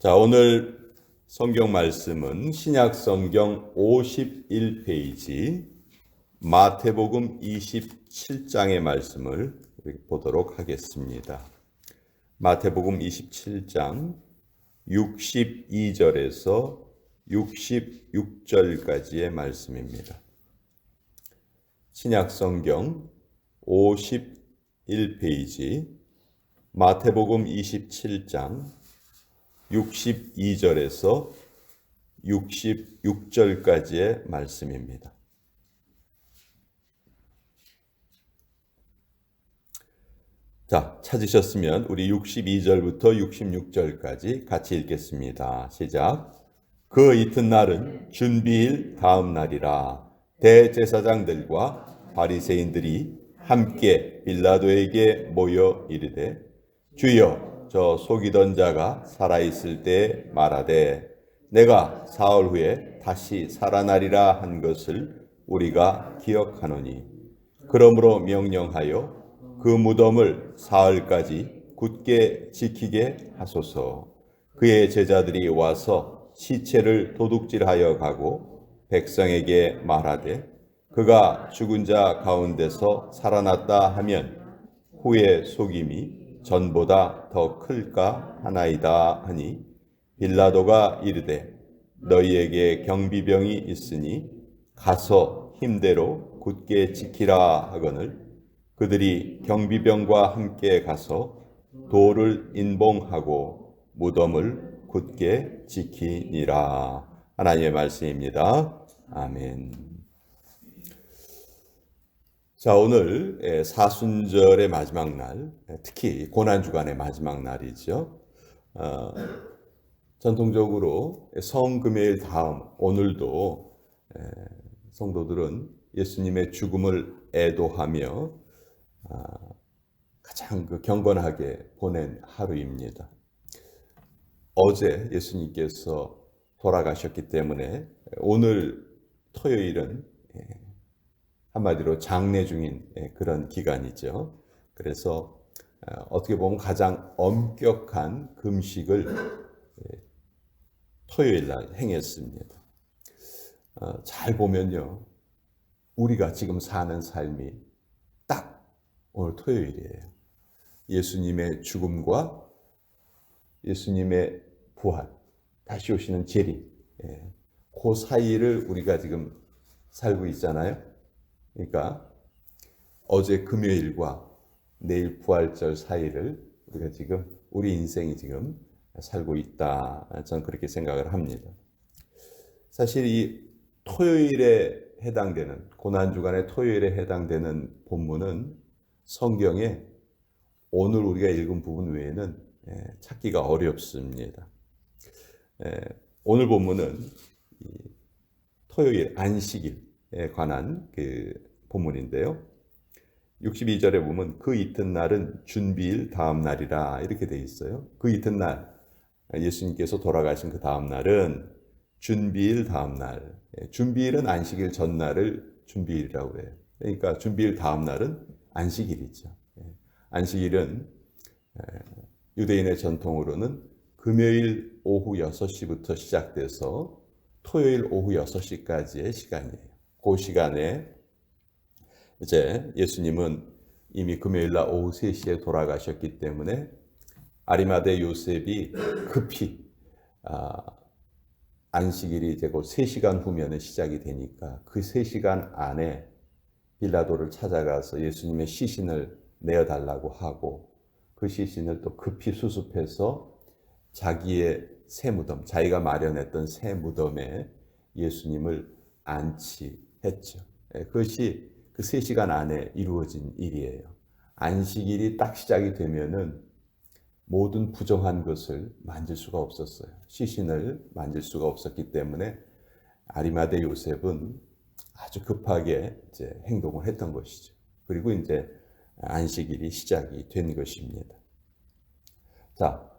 자, 오늘 성경 말씀은 신약 성경 51페이지 마태복음 27장의 말씀을 보도록 하겠습니다. 마태복음 27장 62절에서 66절까지의 말씀입니다. 신약 성경 51페이지 마태복음 27장 62절에서 66절까지의 말씀입니다. 자, 찾으셨으면 우리 62절부터 66절까지 같이 읽겠습니다. 시작. 그 이튿날은 준비일 다음 날이라. 대제사장들과 바리새인들이 함께 빌라도에게 모여 이르되, 주여, 저 속이던 자가 살아있을 때 말하되 내가 사흘 후에 다시 살아나리라 한 것을 우리가 기억하노니, 그러므로 명령하여 그 무덤을 사흘까지 굳게 지키게 하소서. 그의 제자들이 와서 시체를 도둑질하여 가고 백성에게 말하되 그가 죽은 자 가운데서 살아났다 하면 후에 속임이 전보다 더 클까 하나이다 하니, 빌라도가 이르되 너희에게 경비병이 있으니 가서 힘대로 굳게 지키라 하거늘, 그들이 경비병과 함께 가서 돌을 인봉하고 무덤을 굳게 지키니라. 하나님의 말씀입니다. 아멘. 자, 오늘 사순절의 마지막 날, 특히 고난주간의 마지막 날이죠. 전통적으로 성금요일 다음 오늘도 성도들은 예수님의 죽음을 애도하며 가장 경건하게 보낸 하루입니다. 어제 예수님께서 돌아가셨기 때문에 오늘 토요일은 한마디로 장례 중인 그런 기간이죠. 그래서 어떻게 보면 가장 엄격한 금식을 토요일 날 행했습니다. 잘 보면요, 우리가 지금 사는 삶이 딱 오늘 토요일이에요. 예수님의 죽음과 예수님의 부활, 다시 오시는 재림, 그 사이를 우리가 지금 살고 있잖아요. 그러니까 어제 금요일과 내일 부활절 사이를 우리가 지금, 우리 인생이 지금 살고 있다, 저는 그렇게 생각을 합니다. 사실 이 토요일에 해당되는, 고난주간의 토요일에 해당되는 본문은 성경에 오늘 우리가 읽은 부분 외에는 찾기가 어렵습니다. 오늘 본문은 토요일 안식일에 관한 그 본문인데요. 62절에 보면 그 이튿날은 준비일 다음 날이라 이렇게 돼 있어요. 그 이튿날, 예수님께서 돌아가신 그 다음 날은 준비일 다음 날. 준비일은 안식일 전날을 준비일이라고 그래요. 그러니까 준비일 다음 날은 안식일이죠. 안식일은 유대인의 전통으로는 금요일 오후 6시부터 시작돼서 토요일 오후 6시까지의 시간이에요. 그 시간에 이제 예수님은 이미 금요일 날 오후 3시에 돌아가셨기 때문에 아리마대 요셉이 급히 안식일이 이제 곧 3시간 후면에 시작이 되니까 그 3시간 안에 빌라도를 찾아가서 예수님의 시신을 내어달라고 하고, 그 시신을 또 급히 수습해서 자기의 새 무덤, 자기가 마련했던 새 무덤에 예수님을 안치했죠. 그것이 그 3시간 안에 이루어진 일이에요. 안식일이 딱 시작이 되면은 모든 부정한 것을 만질 수가 없었어요. 시신을 만질 수가 없었기 때문에 아리마대 요셉은 아주 급하게 이제 행동을 했던 것이죠. 그리고 이제 안식일이 시작이 된 것입니다. 자,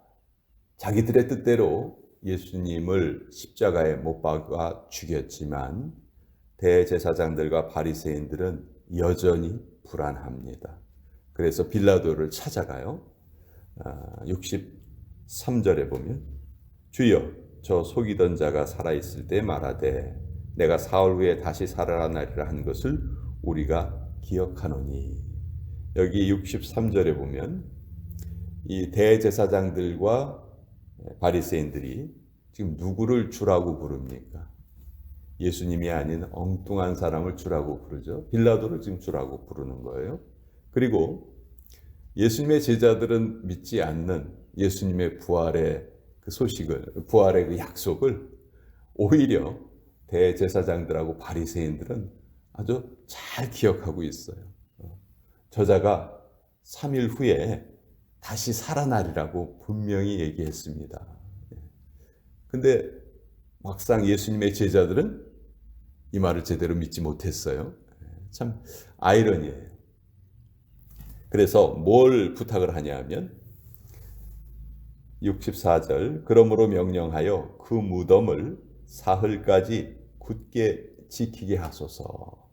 자기들의 뜻대로 예수님을 십자가에 못 박아 죽였지만 대제사장들과 바리새인들은 여전히 불안합니다. 그래서 빌라도를 찾아가요. 63절에 보면 주여 저 속이던 자가 살아있을 때 말하되 내가 사흘 후에 다시 살아나리라 한 것을 우리가 기억하노니. 여기 63절에 보면 이 대제사장들과 바리새인들이 지금 누구를 주라고 부릅니까? 예수님이 아닌 엉뚱한 사람을 주라고 부르죠. 빌라도를 지금 주라고 부르는 거예요. 그리고 예수님의 제자들은 믿지 않는 예수님의 부활의 그 소식을, 부활의 그 약속을 오히려 대제사장들하고 바리새인들은 아주 잘 기억하고 있어요. 저자가 3일 후에 다시 살아나리라고 분명히 얘기했습니다. 근데 막상 예수님의 제자들은 이 말을 제대로 믿지 못했어요. 참 아이러니예요. 그래서 뭘 부탁을 하냐 하면 64절 그러므로 명령하여 그 무덤을 사흘까지 굳게 지키게 하소서.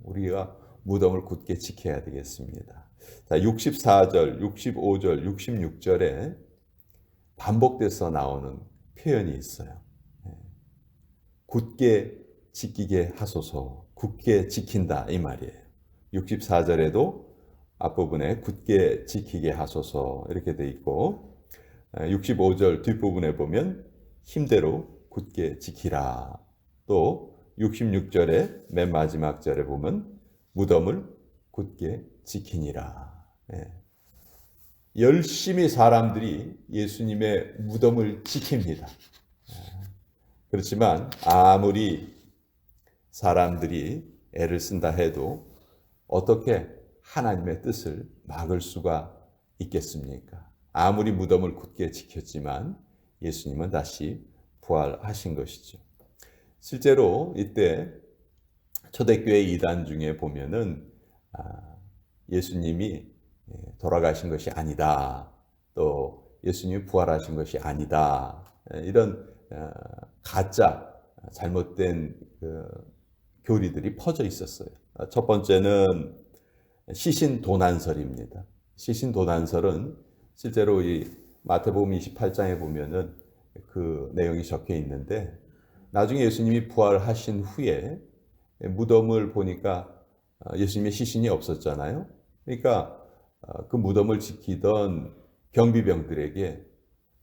우리가 무덤을 굳게 지켜야 되겠습니다. 자, 64절, 65절, 66절에 반복돼서 나오는 표현이 있어요. 굳게 지키게 하소서. 굳게 지킨다 이 말이에요. 64절에도 앞부분에 굳게 지키게 하소서 이렇게 돼 있고 65절 뒷부분에 보면 힘대로 굳게 지키라. 또 66절의 맨 마지막 절에 보면 무덤을 굳게 지키니라. 열심히 사람들이 예수님의 무덤을 지킵니다. 그렇지만 아무리 사람들이 애를 쓴다 해도 어떻게 하나님의 뜻을 막을 수가 있겠습니까? 아무리 무덤을 굳게 지켰지만 예수님은 다시 부활하신 것이죠. 실제로 이때 초대교회 이단 중에 보면은 예수님이 돌아가신 것이 아니다. 또 예수님이 부활하신 것이 아니다. 이런 가짜 잘못된 교리들이 퍼져 있었어요. 첫 번째는 시신도난설입니다. 시신도난설은 실제로 이 마태복음 28장에 보면은 그 내용이 적혀 있는데 나중에 예수님이 부활하신 후에 무덤을 보니까 예수님의 시신이 없었잖아요. 그러니까 그 무덤을 지키던 경비병들에게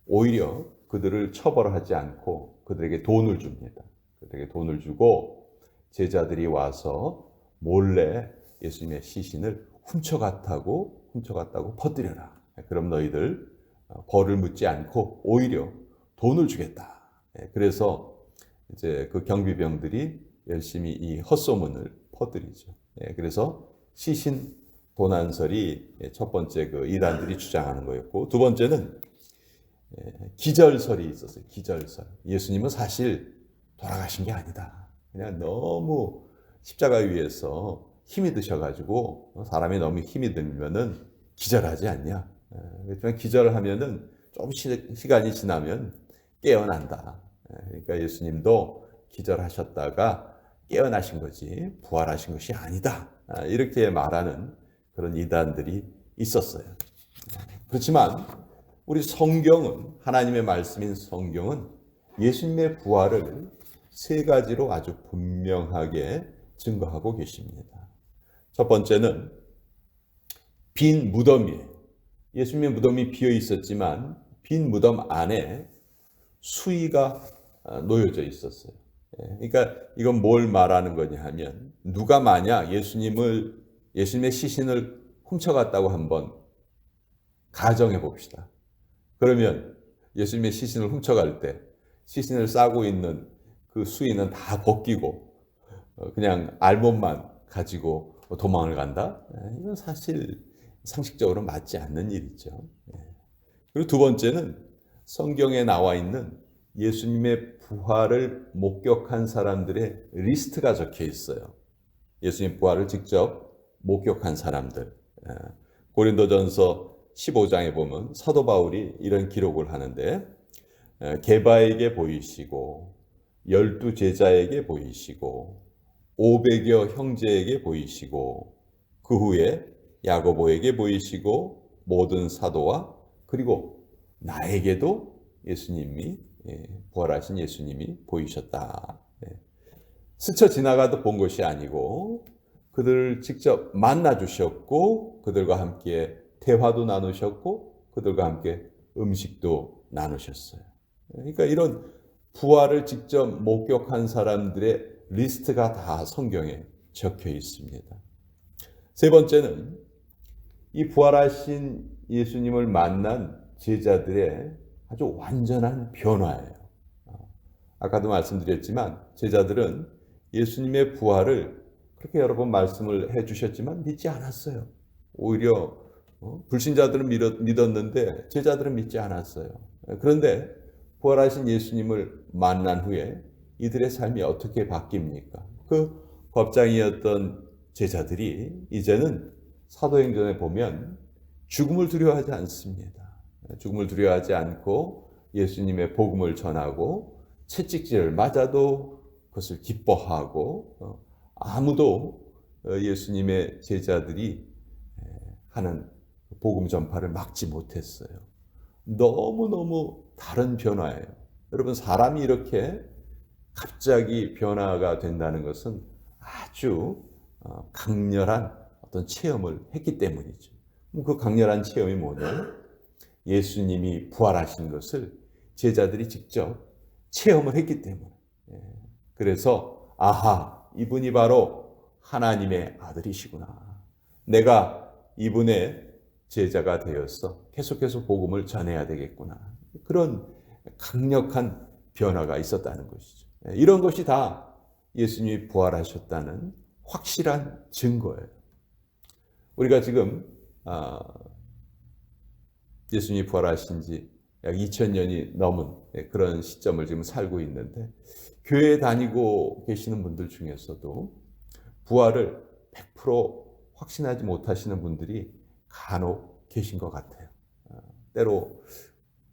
오히려 그들을 처벌하지 않고 그들에게 돈을 줍니다. 그들에게 돈을 주고 제자들이 와서 몰래 예수님의 시신을 훔쳐갔다고 퍼뜨려라. 그럼 너희들 벌을 묻지 않고 오히려 돈을 주겠다. 그래서 이제 그 경비병들이 열심히 이 헛소문을 퍼뜨리죠. 그래서 시신 도난설이 첫 번째 그 이단들이 주장하는 거였고, 두 번째는 기절설이 있었어요. 기절설. 예수님은 사실 돌아가신 게 아니다. 그냥 너무 십자가 위에서 힘이 드셔가지고 사람이 너무 힘이 들면은 기절하지 않냐. 그렇지만 기절을 하면은 좀 시간이 지나면 깨어난다. 그러니까 예수님도 기절하셨다가 깨어나신 거지 부활하신 것이 아니다. 이렇게 말하는 그런 이단들이 있었어요. 그렇지만 우리 성경은, 하나님의 말씀인 성경은 예수님의 부활을 세 가지로 아주 분명하게 증거하고 계십니다. 첫 번째는 빈 무덤이에요. 예수님의 무덤이 비어 있었지만 빈 무덤 안에 수의가 놓여져 있었어요. 그러니까 이건 뭘 말하는 거냐 하면, 누가 만약 예수님의 시신을 훔쳐갔다고 한번 가정해 봅시다. 그러면 예수님의 시신을 훔쳐갈 때 시신을 싸고 있는 그 수의는 다 벗기고 그냥 알몸만 가지고 도망을 간다? 이건 사실 상식적으로 맞지 않는 일이죠. 그리고 두 번째는 성경에 나와 있는 예수님의 부활을 목격한 사람들의 리스트가 적혀 있어요. 예수님 부활을 직접 목격한 사람들. 고린도전서 15장에 보면 사도 바울이 이런 기록을 하는데, 게바에게 보이시고 12 제자에게 보이시고 500여 형제에게 보이시고 그 후에 야고보에게 보이시고 모든 사도와 그리고 나에게도 예수님이 부활하신 예수님이 보이셨다. 스쳐 지나가도 본 것이 아니고 그들을 직접 만나 주셨고 그들과 함께 대화도 나누셨고 그들과 함께 음식도 나누셨어요. 그러니까 이런 부활을 직접 목격한 사람들의 리스트가 다 성경에 적혀 있습니다. 세 번째는 이 부활하신 예수님을 만난 제자들의 아주 완전한 변화예요. 아까도 말씀드렸지만 제자들은 예수님의 부활을 그렇게 여러 번 말씀을 해주셨지만 믿지 않았어요. 오히려 불신자들은 믿었는데 제자들은 믿지 않았어요. 그런데 부활하신 예수님을 만난 후에 이들의 삶이 어떻게 바뀝니까? 그 겁쟁이였던 제자들이 이제는 사도행전에 보면 죽음을 두려워하지 않습니다. 죽음을 두려워하지 않고 예수님의 복음을 전하고 채찍질을 맞아도 그것을 기뻐하고 아무도 예수님의 제자들이 하는 복음 전파를 막지 못했어요. 너무너무 다른 변화예요. 여러분 사람이 이렇게 갑자기 변화가 된다는 것은 아주 강렬한 어떤 체험을 했기 때문이죠. 그 강렬한 체험이 뭐냐? 예수님이 부활하신 것을 제자들이 직접 체험을 했기 때문에. 그래서 아하, 이분이 바로 하나님의 아들이시구나. 내가 이분의 제자가 되어서 계속해서 복음을 전해야 되겠구나. 그런 강력한 변화가 있었다는 것이죠. 이런 것이 다 예수님이 부활하셨다는 확실한 증거예요. 우리가 지금 예수님이 부활하신 지 약 2000년이 넘은 그런 시점을 지금 살고 있는데 교회에 다니고 계시는 분들 중에서도 부활을 100% 확신하지 못하시는 분들이 간혹 계신 것 같아요. 때로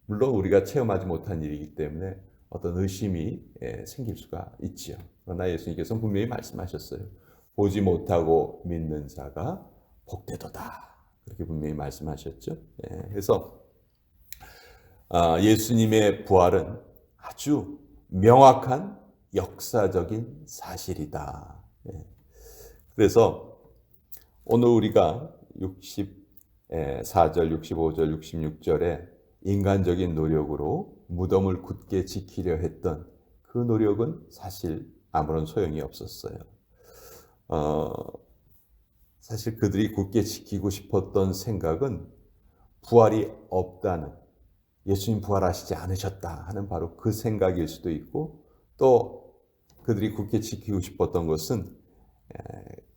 물론 우리가 체험하지 못한 일이기 때문에 어떤 의심이 생길 수가 있지요. 그러나 예수님께서는 분명히 말씀하셨어요. 보지 못하고 믿는 자가 복되도다. 그렇게 분명히 말씀하셨죠. 그래서 예수님의 부활은 아주 명확한 역사적인 사실이다. 그래서 오늘 우리가 64절, 65절, 66절에 인간적인 노력으로 무덤을 굳게 지키려 했던 그 노력은 사실 아무런 소용이 없었어요. 사실 그들이 굳게 지키고 싶었던 생각은 부활이 없다는, 예수님 부활하시지 않으셨다 하는 바로 그 생각일 수도 있고, 또 그들이 굳게 지키고 싶었던 것은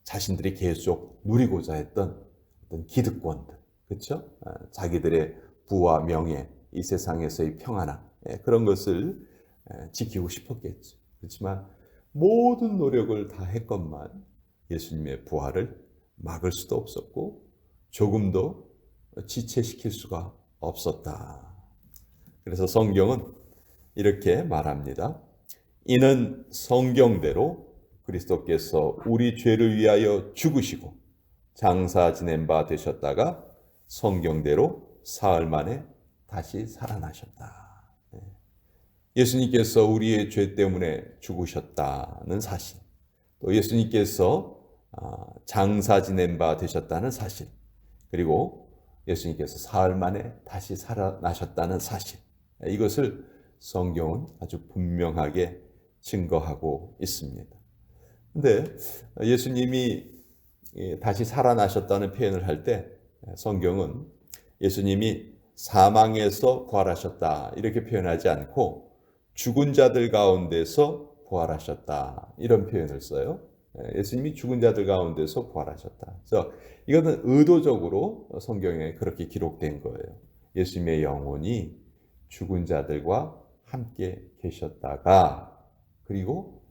자신들이 계속 누리고자 했던 어떤 기득권들, 그렇죠? 자기들의 부와 명예, 이 세상에서의 평안함, 그런 것을 지키고 싶었겠죠. 그렇지만 모든 노력을 다 했건만 예수님의 부활을 막을 수도 없었고 조금도 지체시킬 수가 없었다. 그래서 성경은 이렇게 말합니다. 이는 성경대로 그리스도께서 우리 죄를 위하여 죽으시고 장사 지낸 바 되셨다가 성경대로 사흘 만에 다시 살아나셨다. 예수님께서 우리의 죄 때문에 죽으셨다는 사실, 또 예수님께서 장사 지낸 바 되셨다는 사실, 그리고 예수님께서 사흘 만에 다시 살아나셨다는 사실, 이것을 성경은 아주 분명하게 증거하고 있습니다. 근데 예수님이 다시 살아나셨다는 표현을 할 때 성경은 예수님이 사망에서 부활하셨다 이렇게 표현하지 않고 죽은 자들 가운데서 부활하셨다 이런 표현을 써요. 예수님이 죽은 자들 가운데서 부활하셨다. 그래서 이것은 의도적으로 성경에 그렇게 기록된 거예요. 예수님의 영혼이 죽은 자들과 함께 계셨다가 그리고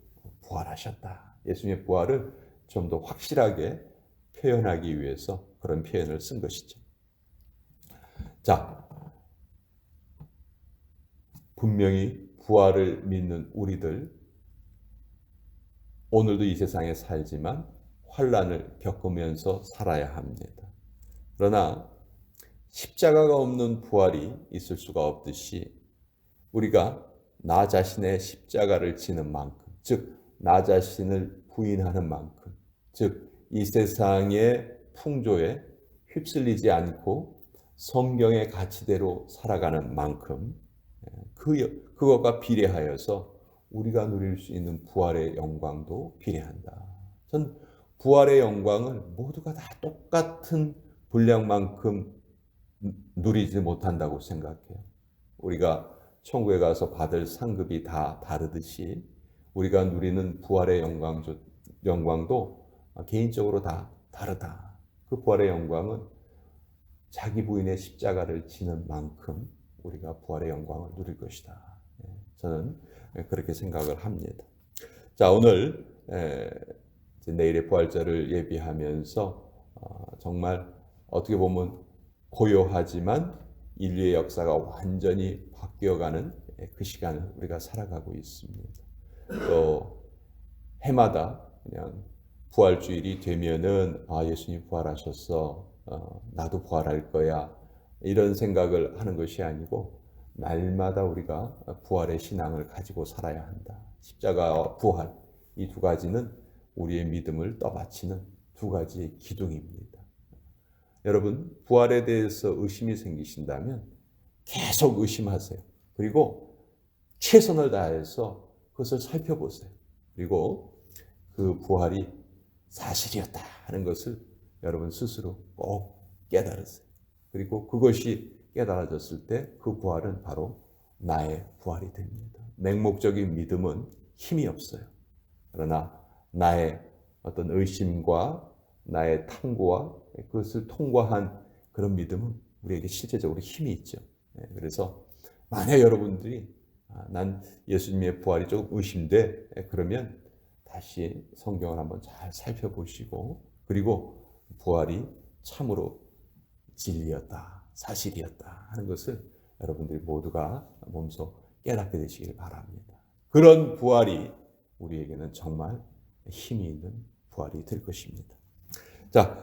부활하셨다. 예수님의 부활을 좀 더 확실하게 표현하기 위해서 그런 표현을 쓴 것이죠. 자, 분명히 부활을 믿는 우리들 오늘도 이 세상에 살지만 환난을 겪으면서 살아야 합니다. 그러나 십자가가 없는 부활이 있을 수가 없듯이 우리가 나 자신의 십자가를 지는 만큼, 즉 나 자신을 부인하는 만큼, 즉 이 세상의 풍조에 휩쓸리지 않고 성경의 가치대로 살아가는 만큼 그것과 비례하여서 우리가 누릴 수 있는 부활의 영광도 비례한다. 전 부활의 영광을 모두가 다 똑같은 분량만큼 누리지 못한다고 생각해요. 우리가 천국에 가서 받을 상급이 다 다르듯이 우리가 누리는 부활의 영광도 개인적으로 다 다르다. 그 부활의 영광은 자기 부인의 십자가를 지는 만큼 우리가 부활의 영광을 누릴 것이다. 저는 그렇게 생각을 합니다. 자, 오늘 내일의 부활절을 예비하면서 정말 어떻게 보면 고요하지만 인류의 역사가 완전히 바뀌어가는 그 시간을 우리가 살아가고 있습니다. 또 해마다 그냥 부활주일이 되면은 예수님 부활하셨어, 나도 부활할 거야, 이런 생각을 하는 것이 아니고 날마다 우리가 부활의 신앙을 가지고 살아야 한다. 십자가와 부활, 이 두 가지는 우리의 믿음을 떠받치는 두 가지의 기둥입니다. 여러분, 부활에 대해서 의심이 생기신다면 계속 의심하세요. 그리고 최선을 다해서 그것을 살펴보세요. 그리고 그 부활이 사실이었다 하는 것을 여러분 스스로 꼭 깨달으세요. 그리고 그것이 깨달아졌을 때 그 부활은 바로 나의 부활이 됩니다. 맹목적인 믿음은 힘이 없어요. 그러나 나의 어떤 의심과 나의 탐구와 그것을 통과한 그런 믿음은 우리에게 실제적으로 힘이 있죠. 그래서 만약 여러분들이 난 예수님의 부활이 조금 의심돼, 그러면 다시 성경을 한번 잘 살펴보시고, 그리고 부활이 참으로 진리였다, 사실이었다 하는 것을 여러분들이 모두가 몸소 깨닫게 되시길 바랍니다. 그런 부활이 우리에게는 정말 힘이 있는 부활이 될 것입니다. 자,